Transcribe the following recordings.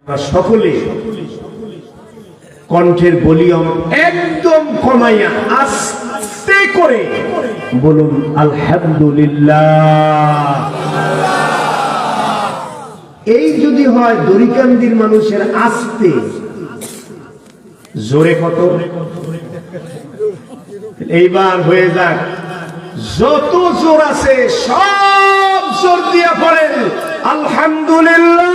সকলে কণ্ঠের ভলিউম একদম কমাইয়া আস্তে করে বলুন আলহামদুলিল্লাহ। এই যদি হয় দরিকান্দির মানুষের আস্তে, জোরে কত? এইবার হয়ে যাক, যত জোর আছে সব জোর দিয়া পড়েন আলহামদুলিল্লাহ।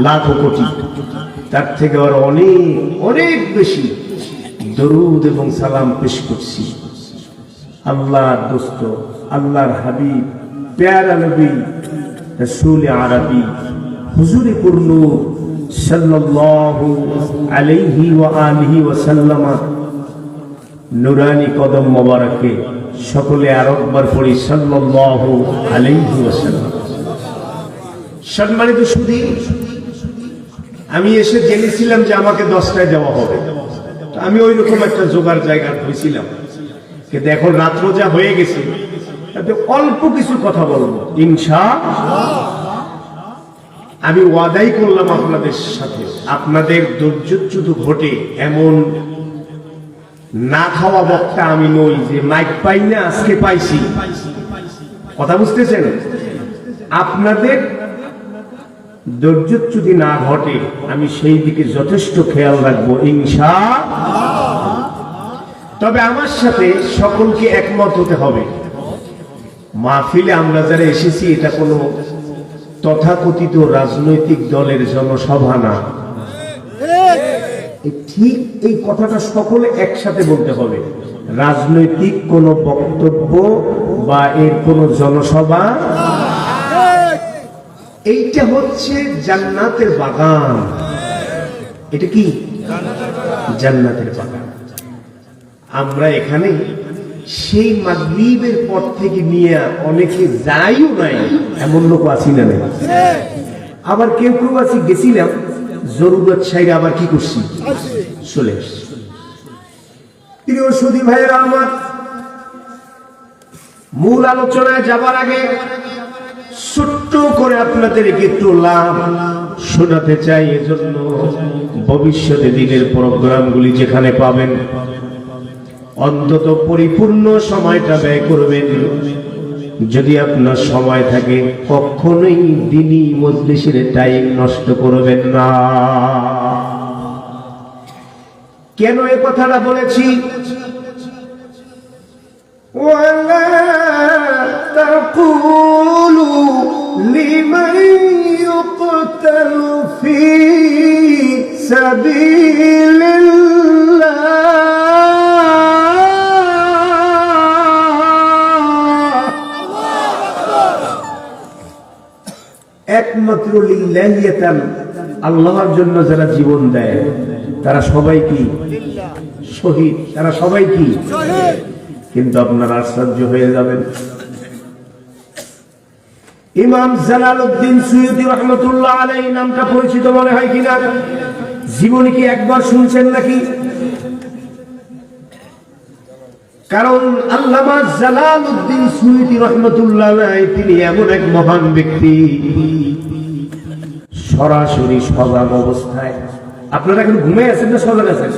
লাখ কোটি, তার থেকে আর অনেক অনেক বেশি দরুদ এবং সালাম পেশ করছি আল্লাহর দোস্ত, আল্লাহর হাবিব, প্যারা নবী রাসূল আরবি হুজুরে পুরনূর সাল্লাল্লাহু আলাইহি ওয়া আলিহি ওয়া সাল্লাম নুরানি কদম মোবারকে সকলে আরেকবার পড়ি সাল্লাল্লাহু আলাইহি ওয়া সাল্লাম। সম্মানিত সুধী, আমি এসে জেনেছিলাম যে আমাকে 10টায় যাওয়া হবে, তো আমি ওই রকম একটা জোগাড় জায়গা হয়েছিলাম, কিন্তু এখন রাত্র যা হয়ে গেছে তাতে অল্প কিছু কথা বলবো ইনশাআল্লাহ। আমি ওয়াদাই করলাম আপনাদের সাথে, আপনাদের ধৈর্যচ্যুত ঘটে এমন না খাওয়া বক্তা আমি নই যে মাইক পাই না আজকে পাইছি, কথা বুঝতেছেন? আপনাদের ধৈর্যচ্যুতি না ঘটে আমি সেই দিকে যথেষ্ট খেয়াল রাখবো ইনশাআল্লাহ। তবে আমার সাথে সকলকে একমত হতে হবে। মাহফিলে আমরা যারা এসেছি এটা কোনো তথাকথিত রাজনৈতিক দলের জনসভা না, ঠিক এই কথাটা সকলে একসাথে বলতে হবে। রাজনৈতিক কোনো বক্তব্য বা এর কোনো জনসভা, এইটা হচ্ছে জান্নাতের বাগান। এটা কি জান্নাতের বাগান? আমরা এখানে সেই মাগরিবের পর থেকে নিয়ে অনেকে যাইও নাই এমন লোক আছি না, আবার কেউ কেউ আছি গেছিলাম জরুরত সাইরে আবার কি করছি চলে আসছি। প্রিয় সুধী ভাইয়েরা আমার, মূল আলোচনায় যাবার আগে ছোট্ট করে আপনাদেরকে একটু লাভ শোনাতে চাই। এজন্য ভবিষ্যতে দিনের প্রোগ্রামগুলি যেখানে পাবেন অন্তত পরিপূর্ণ সময়টা ব্যয় করবেন। যদি আপনার সময় থাকে কখনোই দিনী মজলিসের টাইম নষ্ট করবেন না। কেন এই কথাটা বলেছি? ওয়ালা তাকুলু লিমান ইউকতালু ফি সাবিলিল্লাহ একমাত্র লিল্লাহিয়াতান, আল্লাহর জন্য যারা জীবন দেয় তারা সবাই কি শহীদ, তারা সবাই কি শহীদ। কিন্তু আপনারা আশ্চর্য হয়ে যাবেন, ইমাম জালালউদ্দিন সুয়ুতী রাহমাতুল্লাহ আলাইহি নামটা পরিচিত মনে হয় কিনা? জীবনে কি একবার শুনছেন নাকি? কারণ আল্লামা জালালউদ্দিন সুয়ুতী রাহমাতুল্লাহ আলাইহি তিনি এমন এক মহান ব্যক্তি, সরাসরি সজাগ অবস্থায়। আপনারা এখন ঘুমে আছেন না সজাগ আছেন?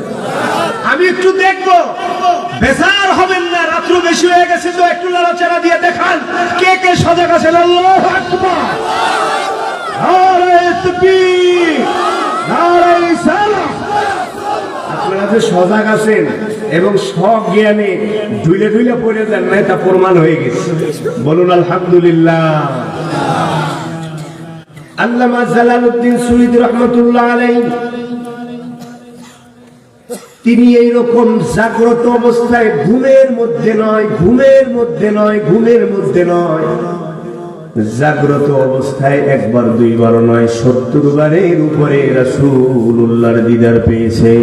আমি একটু দেখবো, বেজার হবেন না, রাত্র বেশি হয়ে গেছে তো একটু লড়াচড়া দিয়ে দেখান কে কে সজাগ আছেন। আল্লাহু আকবার, নারে তাকবীর, নারে সালাম। আপনারা যে সজাগ আছেন এবং সজ্ঞানে ধুইলে ধুইলে পড়ে যান না, তা প্রমাণ হয়ে গেছে। বলুন আলহামদুলিল্লাহ। আল্লামা জালালউদ্দিন সুয়ুতী রাহমাতুল্লাহ আলাইহি তিনি এইরকম জাগ্রত অবস্থায়, ঘুমের মধ্যে নয়, ঘুমের মধ্যে নয়, ঘুমের মধ্যে নয়, জাগ্রত অবস্থায় একবার দুইবার নয় 70 বারের উপরে রাসূলুল্লাহর দিদার পেয়েছে।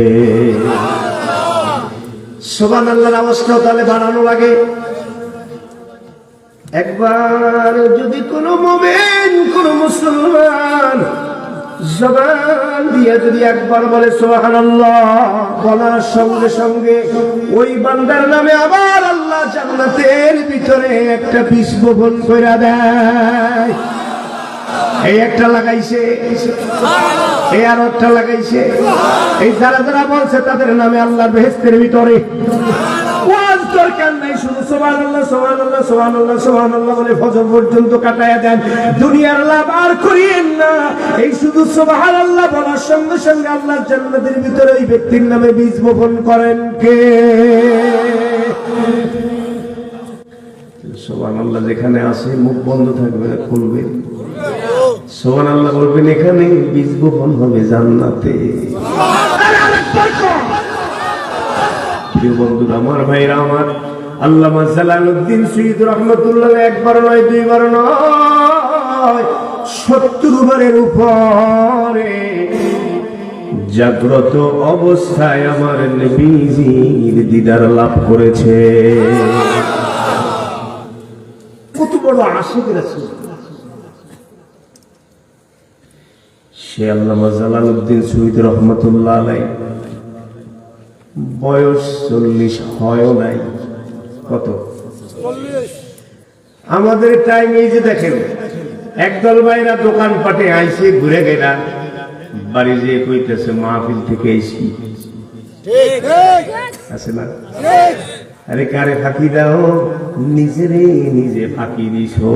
সুবহানাল্লাহর আওয়াজটাও তাহলে বাড়ানো লাগে। একবার যদি কোনো মুমিন, কোনো মুসলমান জবান দিয়ে যদি একবার বলে সুবহানাল্লাহ, বলার সঙ্গে সঙ্গে ওই বান্দার নামে আবার আল্লাহ জান্নাতের ভিতরে একটা পিস বপন করে দেয়। এই একটা লাগাইছে, এই আর একটা লাগাইছে। এই যারা যারা বলছে তাদের নামে আল্লাহর বেহেশতের ভিতরে ওয়াজ দরকার নাই, শুধু সুবহানাল্লাহ সুবহানাল্লাহ সুবহানাল্লাহ সুবহানাল্লাহ বলে ফজর পর্যন্ত কাটায়া দেন। দুনিয়ার লাভ আর করিয়েন না। এই শুধু সুবহানাল্লাহ বলার সঙ্গে সঙ্গে আল্লাহর জান্নাতের ভিতরে ওই ব্যক্তির নামে বীজ বপন করেন কে? সুবহানাল্লাহ যেখানে আছে মুখ বন্ধ থাকবে না, খুলবেন। সুবহানাল্লাহ বলবেন, এখানে বীজ বপন হবে জান্নাতে। প্রিয় বন্ধুরা আমার, ভাইরা আমার, আল্লামা জালালউদ্দিন সৈয়দ রহমাতুল্লাহ একবার নয় দুইবার নয় 70 বারের উপরে জাগ্রত অবস্থায় আমার নবীজির দিদার লাভ করেছে। কত বড় আশিক রাসূল সে আল্লামা জালালউদ্দিন সৈয়দ রহমাতুল্লাহ আলাইহি। বয়স 40 হয় নাই, কত? 40। আমাদের টাইম এই যে দেখেন, একদল ভাইরা দোকান পাটে আইসে ঘুরে গেলা, বাড়ি যেয়ে কইতেছে মাহফিল থেকে আইসি, আছে না? আরে কারে ফাঁকি দাও, নিজেরে নিজে ফাঁকি দিছো।